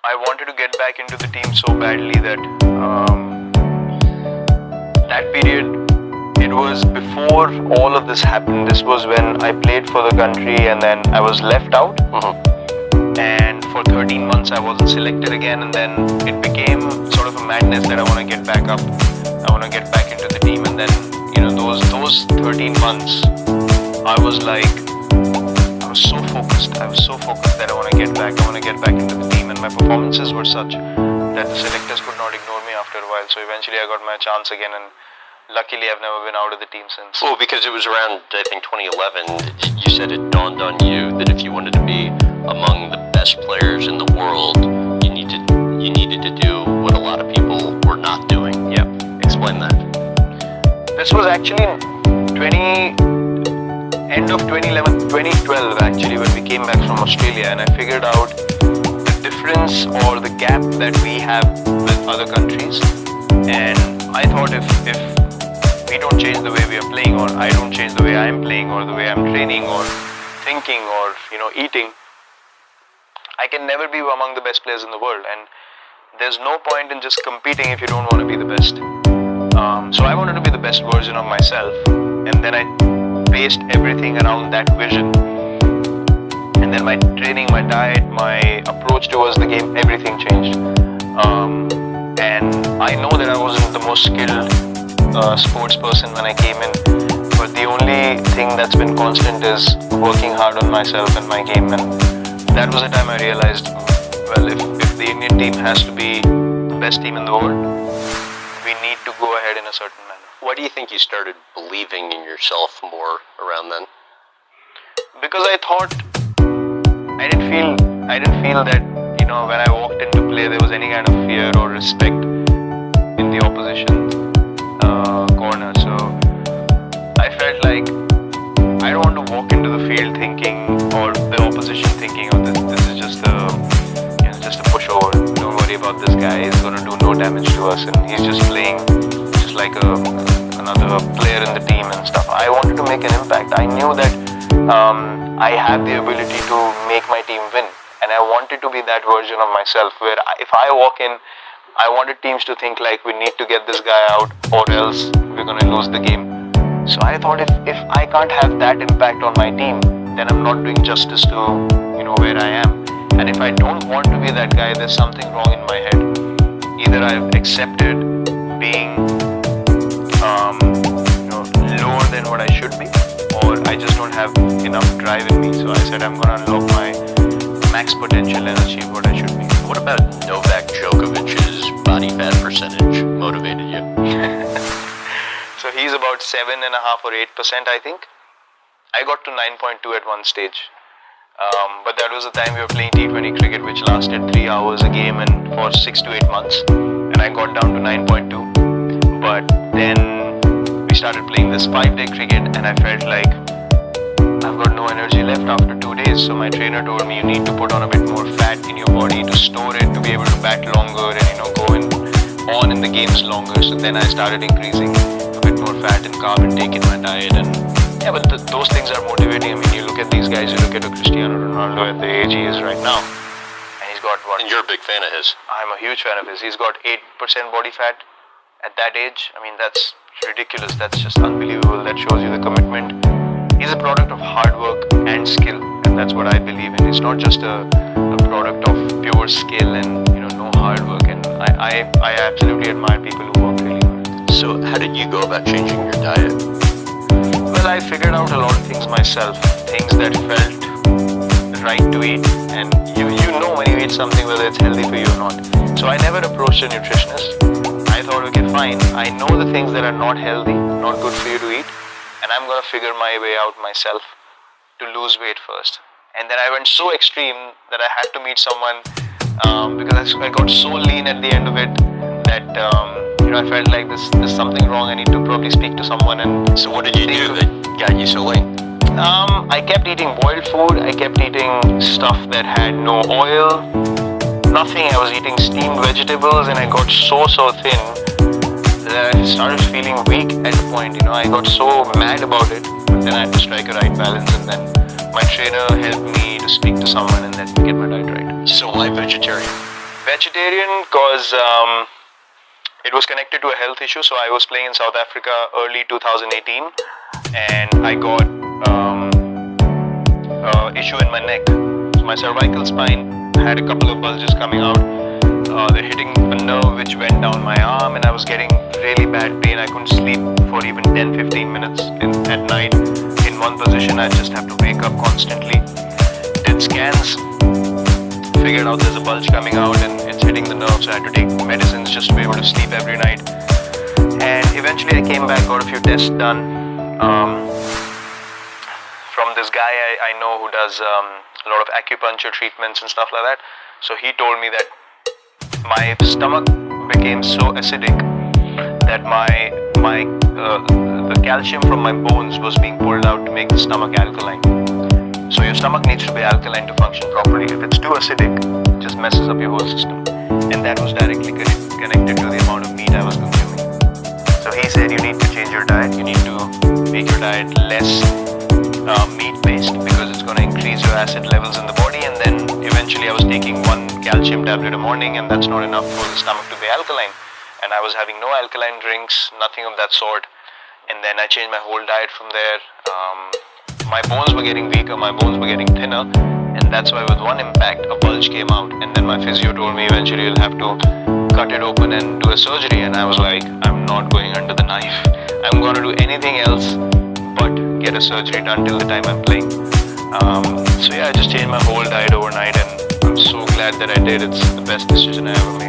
I wanted to get back into the team so badly that that period, it was before all of this happened. This was when I played for the country and then I was left out. And for 13 months I wasn't selected again, and then it became sort of a madness that I want to get back up. I want to get back into the team, and then those 13 months I was so focused. I was so focused that I want to get back. I want to get back into the team, and my performances were such that the selectors could not ignore me after a while. So eventually I got my chance again, and luckily I've never been out of the team since. Well, because it was around, I think, 2011, you said it dawned on you that if you wanted to be among the best players in the world, you needed to do what a lot of people were not doing. Yeah. Explain that. This was actually end of 2012 actually, when we came back from Australia, and I figured out the difference or the gap that we have with other countries. And I thought if we don't change the way we are playing, or I don't change the way I am playing, or the way I'm training, or thinking, or eating, I can never be among the best players in the world. And there's no point in just competing if you don't want to be the best. So I wanted to be the best version of myself, and then I based everything around that vision. And then my training, my diet, my approach towards the game, everything changed. And I know that I wasn't the most skilled sports person when I came in, but the only thing that's been constant is working hard on myself and my game. And that was the time I realized, well, if the Indian team has to be the best team in the world, we need to go ahead in a certain manner. Why do you think you started believing in yourself more around then? Because I thought I didn't feel that when I walked into play there was any kind of fear or respect in the opposition corner. So I felt like I don't want to walk into the field thinking, or the opposition thinking, oh, this is just a pushover. Don't worry about this guy. He's going to do no damage to us, and he's just playing just like another player in the team and stuff. I wanted to make an impact. I knew that I had the ability to make my team win, and I wanted to be that version of myself where if I walk in, I wanted teams to think like, we need to get this guy out or else we're going to lose the game. So I thought if I can't have that impact on my team, then I'm not doing justice to where I am. And if I don't want to be that guy, there's something wrong in my head. Either I've accepted being lower than what I should be, or I just don't have enough drive in me. So I said I'm going to unlock my max potential and achieve what I should be. What about Novak Djokovic's body fat percentage motivated you? So he's about 7.5 or 8%, I think. I got to 9.2 at one stage. But that was the time we were playing T20 cricket, which lasted 3 hours a game and for 6 to 8 months. And I got down to 9.2. But then we started playing this 5-day cricket, and I felt like I've got no energy left after 2 days. So my trainer told me, you need to put on a bit more fat in your body to store it, to be able to bat longer and go on in the games longer. So then I started increasing a bit more fat and carb intake in my diet. And yeah, but those things are motivating. I mean, you look at these guys, you look at Cristiano Ronaldo at the age he is right now, and he's got what? And you're a big fan of his. I'm a huge fan of his. He's got 8% body fat at that age. I mean, that's ridiculous. That's just unbelievable. That shows you the commitment. He's a product of hard work and skill, and that's what I believe in. It's not just a product of pure skill and no hard work. And I absolutely admire people who work really hard. So how did you go about changing your diet? Well, I figured out a lot of things myself, things that felt right to eat, and you know when you eat something whether it's healthy for you or not. So I never approached a nutritionist. I thought, okay, fine, I know the things that are not healthy, not good for you to eat, and I'm going to figure my way out myself to lose weight first. And then I went so extreme that I had to meet someone because I got so lean at the end of it that I felt like there's something wrong. I need to probably speak to someone. And so what did you do that got you so lean? I kept eating boiled food. I kept eating stuff that had no oil, nothing. I was eating steamed vegetables, and I got so thin that I started feeling weak at a point. I got so mad about it, but then I had to strike a right balance, and then my trainer helped me to speak to someone and then get my diet right. So why vegetarian? Vegetarian because it was connected to a health issue. So I was playing in South Africa early 2018, and I got issue in my neck. So my cervical spine had a couple of bulges coming out. They're hitting a nerve which went down my arm, and I was getting really bad pain. I couldn't sleep for even 10-15 minutes at night in one position. I just have to wake up constantly. Did scans, figured out there's a bulge coming out and it's hitting the nerve, so I had to take medicines just to be able to sleep every night. And eventually I came back, got a few tests done from this guy I know who does a lot of acupuncture treatments and stuff like that. So he told me that my stomach became so acidic that the calcium from my bones was being pulled out to make the stomach alkaline. So your stomach needs to be alkaline to function properly. If it's too acidic, it just messes up your whole system. And that was directly connected to the amount of meat I was consuming. So he said you need to change your diet. You need to make your diet less meat-based because it's going to increase your acid levels in the body. And then eventually I was taking one calcium tablet a morning, and that's not enough for the stomach to be alkaline. And I was having no alkaline drinks, nothing of that sort. And then I changed my whole diet from there. My bones were getting weaker, my bones were getting thinner, and that's why with one impact a bulge came out. And then my physio told me eventually you'll have to cut it open and do a surgery, and I was like, I'm not going under the knife. I'm going to do anything else but get a surgery done till the time I'm playing. So yeah, I just changed my whole diet overnight, and I'm so glad that I did. It's the best decision I ever made.